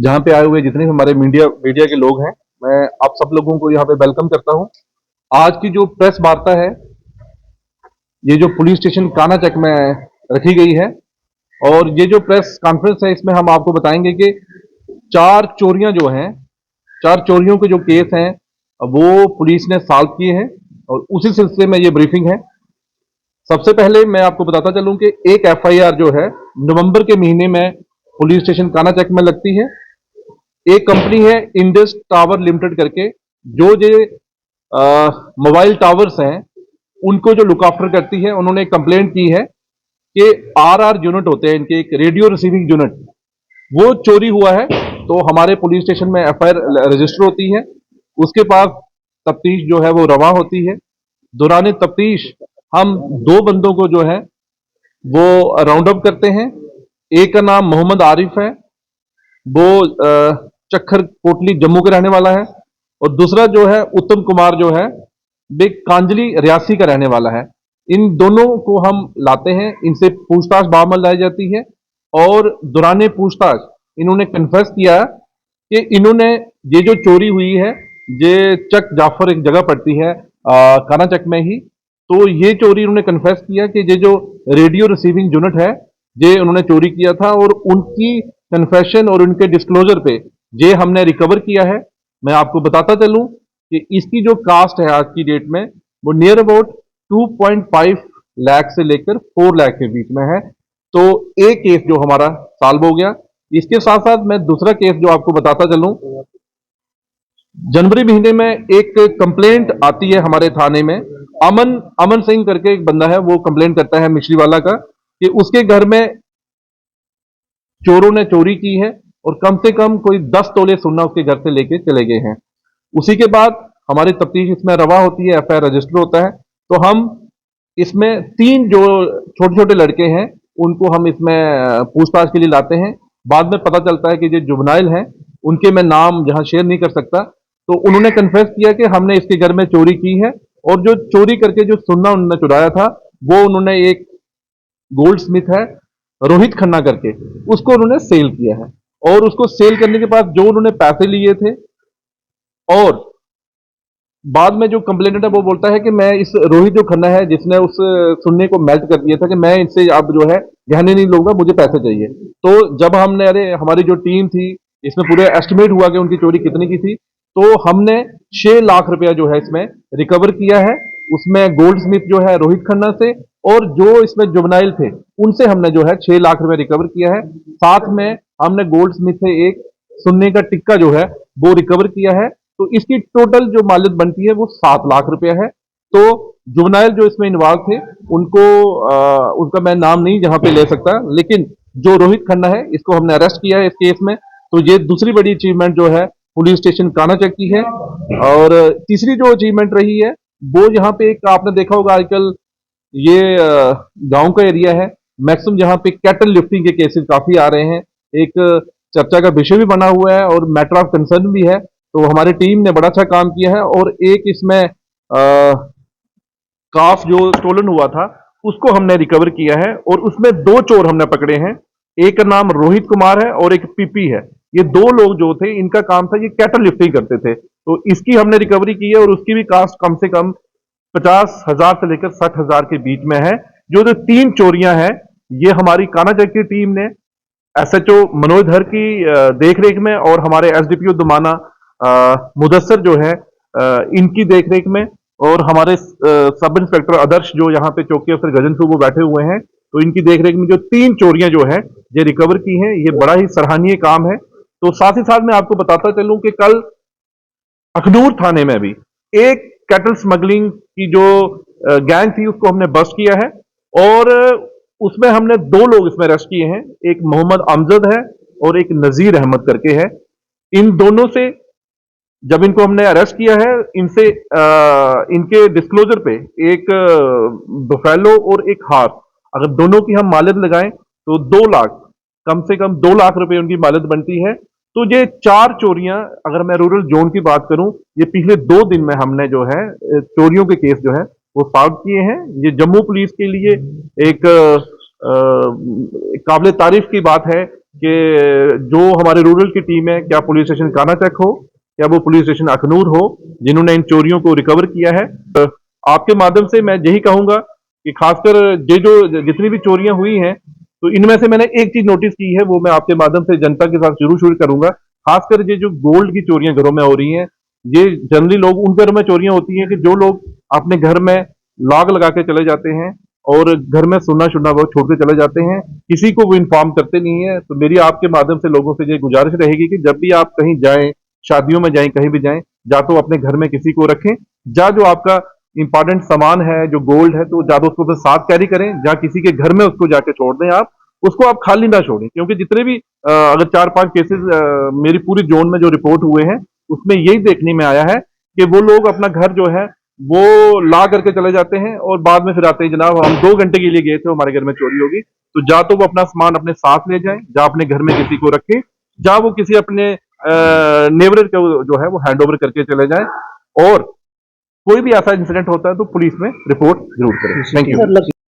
जहाँ पे आए हुए जितने हमारे मीडिया मीडिया के लोग हैं, मैं आप सब लोगों को यहाँ पे वेलकम करता हूँ। आज की जो प्रेस वार्ता है, ये जो पुलिस स्टेशन कानाचक में रखी गई है, और ये जो प्रेस कॉन्फ्रेंस है, इसमें हम आपको बताएंगे कि 4 चोरियां जो हैं, 4 चोरियों के जो केस हैं, वो पुलिस ने सॉल्व किए हैं, और उसी सिलसिले में ये ब्रीफिंग है। सबसे पहले मैं आपको बताता चलूं कि एक एफआईआर जो है नवंबर के महीने में पुलिस स्टेशन कानाचक में लगती है। एक कंपनी है इंडस टावर लिमिटेड करके, जो ये मोबाइल टावर्स हैं उनको जो लुक आफ्टर करती है। उन्होंने कंप्लेंट की है कि आर यूनिट होते हैं इनके, एक रेडियो रिसीविंग यूनिट, वो चोरी हुआ है। तो हमारे पुलिस स्टेशन में एफआईआर रजिस्टर होती है, उसके पास तफ्तीश जो है वो रवा होती है। दौरान तफ्तीश हम 2 बंदों को जो है वो राउंड अप करते हैं। एक का नाम मोहम्मद आरिफ है, वो चक्खर कोटली जम्मू के रहने वाला है, और दूसरा जो है उत्तम कुमार जो है, वे कांजली रियासी का रहने वाला है। इन दोनों को हम लाते हैं, इनसे पूछताछ बामल लाई जाती है, और दौरान पूछताछ इन्होंने कन्फेस किया कि इन्होंने ये जो चोरी हुई है, ये चक जाफर एक जगह पड़ती है कानाचक में ही, तो ये चोरी इन्होंने कन्फेस किया कि ये जो रेडियो रिसीविंग यूनिट है, ये उन्होंने चोरी किया था, और उनकी कन्फेशन और उनके डिस्क्लोजर पे ये हमने रिकवर किया है। मैं आपको बताता चलूं कि इसकी जो कास्ट है आज की डेट में, वो नियर अबाउट 2.5 लाख से लेकर 4 लाख के बीच में है। तो एक केस जो हमारा सॉल्व हो गया। इसके साथ साथ मैं दूसरा केस जो आपको बताता चलूं, जनवरी महीने में एक कंप्लेंट आती है हमारे थाने में। अमन अमन सिंह करके एक बंदा है, वो कंप्लेंट करता है मिश्रीवाला का, कि उसके घर में चोरों ने चोरी की है, और कम से कम कोई 10 तोले सोना उसके घर से लेके चले गए हैं। उसी के बाद हमारी तफ्तीश इसमें रवा होती है, एफआईआर रजिस्टर होता है। तो हम इसमें 3 जो छोटे छोटे लड़के हैं, उनको हम इसमें पूछताछ के लिए लाते हैं। बाद में पता चलता है कि जो जुबनाइल हैं, उनके मैं नाम यहाँ शेयर नहीं कर सकता। तो उन्होंने कन्फेस किया कि हमने इसके घर में चोरी की है, और जो चोरी करके जो सोना उन्होंने चुराया था, वो उन्होंने एक गोल्ड स्मिथ है रोहित खन्ना करके, उसको उन्होंने सेल किया है। और उसको सेल करने के बाद जो उन्होंने पैसे लिए थे, और बाद में जो कंप्लेनेंट है वो बोलता है कि मैं इस रोहित जो खन्ना है, जिसने उस सुन्ने को मेल्ट कर दिया था, कि मैं इससे अब जो है गहने नहीं लूंगा, मुझे पैसे चाहिए। तो जब हमने, अरे हमारी जो टीम थी, इसमें पूरे एस्टिमेट हुआ कि उनकी चोरी कितने की थी, तो हमने 6 लाख रुपया जो है इसमें रिकवर किया है। उसमें गोल्ड स्मिथ जो है रोहित खन्ना से, और जो इसमें जुबनाइल थे, उनसे हमने जो है 6 लाख रुपया रिकवर किया है। साथ में हमने गोल्ड स्मिथ से एक सुन्ने का टिक्का जो है वो रिकवर किया है। तो इसकी टोटल जो मालियत बनती है वो 7 लाख रुपया है। तो जुबनाइल जो इसमें इन्वॉल्व थे, उनको उनका मैं नाम नहीं जहां पे ले सकता, लेकिन जो रोहित खन्ना है, इसको हमने अरेस्ट किया है इस केस में। तो ये दूसरी बड़ी अचीवमेंट जो है पुलिस स्टेशन कानाचक की है। और तीसरी जो अचीवमेंट रही है, वो यहाँ पे एक आपने देखा होगा आजकल, ये गांव का एरिया है, मैक्सिमम जहाँ पे कैटल लिफ्टिंग के केसेस काफी आ रहे हैं। एक चर्चा का विषय भी बना हुआ है, और मैटर ऑफ कंसर्न भी है। तो हमारी टीम ने बड़ा अच्छा काम किया है। और एक इसमें काफ जो स्टोलन हुआ था, उसको हमने रिकवर किया है, और उसमें 2 चोर हमने पकड़े हैं। एक का नाम रोहित कुमार है, और एक पीपी है। ये 2 लोग जो थे, इनका काम था, ये कैटल लिफ्टिंग करते थे। तो इसकी हमने रिकवरी की है, और उसकी भी कास्ट कम से कम 50,000 से लेकर 60,000 के बीच में है। जो 3 चोरियां हैं, ये हमारी कानाचक की टीम ने एसएचओ मनोज धर की देखरेख में, और हमारे एसडीपीओ दुमाना मुदस्सर जो है, इनकी देखरेख में, और हमारे सब इंस्पेक्टर आदर्श जो यहाँ पे चौकी अफसर गजनपुर वो बैठे हुए हैं, तो इनकी देखरेख में जो 3 चोरियां जो है ये रिकवर की हैं। ये बड़ा ही सराहनीय काम है। तो साथ ही साथ मैं आपको बताता चलूं कि कल अखनूर थाने में भी एक कैटल स्मगलिंग की जो गैंग थी, उसको हमने बस्ट किया है, और उसमें हमने 2 लोग इसमें अरेस्ट किए हैं। एक मोहम्मद अमजद है, और एक नजीर अहमद करके है। इन दोनों से जब इनको हमने अरेस्ट किया है, इनसे इनके डिस्क्लोजर पे एक बफेलो और एक हार, अगर दोनों की हम मालियत लगाएं तो 2 लाख, कम से कम 2 लाख रुपए उनकी मालियत बनती है। तो ये 4 चोरियां, अगर मैं रूरल जोन की बात करूं, ये पिछले 2 दिन में हमने जो है चोरियों के केस जो है वो सॉल्व किए हैं। ये जम्मू पुलिस के लिए एक काबिल तारीफ की बात है कि जो हमारे रूरल की टीम है, क्या पुलिस स्टेशन कानाचक हो या वो पुलिस स्टेशन अखनूर हो, जिन्होंने इन चोरियों को रिकवर किया है। आपके माध्यम से मैं यही कहूंगा कि खासकर ये जो जितनी भी चोरियां हुई हैं, तो इनमें से मैंने एक चीज नोटिस की है, वो मैं आपके माध्यम से जनता के साथ जरूर शुरू करूंगा। खासकर ये जो गोल्ड की चोरियां घरों में हो रही हैं, ये जनरली लोग उन घरों में चोरियां होती हैं कि जो लोग अपने घर में लॉक लगा के चले जाते हैं और घर में सुनना शुनना वो छोड़ के चले जाते हैं, किसी को वो इन्फॉर्म करते नहीं है। तो मेरी आपके माध्यम से लोगों से ये गुजारिश रहेगी कि जब भी आप कहीं जाएं, शादियों में जाएं, कहीं भी जाएं, या तो अपने घर में किसी को रखें, या जो आपका इंपॉर्टेंट सामान है, जो गोल्ड है, तो ज्यादा उसको फिर साथ कैरी करें, या किसी के घर में उसको जाके छोड़ दें आप, उसको आप खाली ना छोड़ें। क्योंकि जितने भी अगर 4-5 केसेस मेरी पूरी जोन में जो रिपोर्ट हुए हैं, उसमें यही देखने में आया है कि वो लोग अपना घर जो है वो ला करके चले जाते हैं और बाद में फिर आते हैं, जनाब हम 2 घंटे के लिए गए थे, हमारे घर में चोरी होगी। तो जा तो वो अपना सामान अपने साथ ले जाएं, जा अपने घर में किसी को रखें, जा वो किसी अपने नेबर को जो है वो हैंड ओवर करके चले जाएं। और कोई भी ऐसा इंसिडेंट होता है तो पुलिस में रिपोर्ट जरूर करें। Thank you.